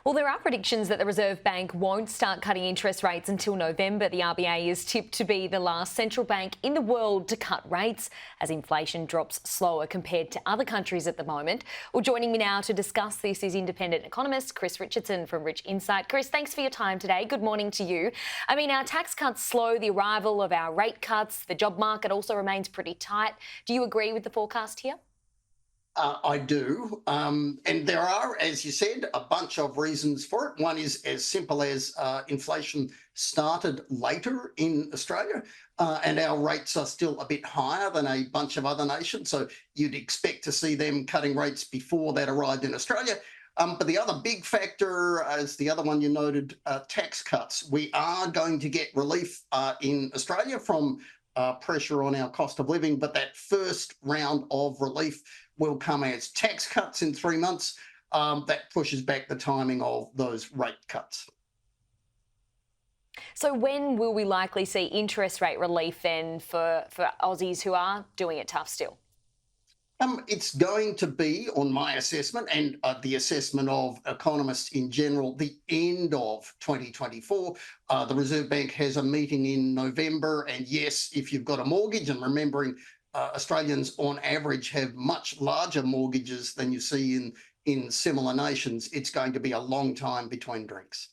Well, there are predictions that the Reserve Bank won't start cutting interest rates until November. The RBA is tipped to be the last central bank in the world to cut rates as inflation drops slower compared to other countries at the moment. Well, joining me now to discuss this is independent economist Chris Richardson from Rich Insight. Chris, thanks for your time today. Good morning to you. I mean, our tax cuts slow the arrival of our rate cuts. The job market also remains pretty tight. Do you agree with the forecast here? I do. And there are, as you said, a bunch of reasons for it. One is as simple as inflation started later in Australia and our rates are still a bit higher than a bunch of other nations. So you'd expect to see them cutting rates before that arrived in Australia. But the other big factor, as the other one you noted, tax cuts. We are going to get relief in Australia from pressure on our cost of living, but that first round of relief will come as tax cuts in 3 months. That pushes back the timing of those rate cuts. So when will we likely see interest rate relief then for Aussies who are doing it tough still? It's going to be, on my assessment and the assessment of economists in general, the end of 2024. The Reserve Bank has a meeting in November. And yes, if you've got a mortgage, and remembering Australians on average have much larger mortgages than you see in similar nations, it's going to be a long time between drinks.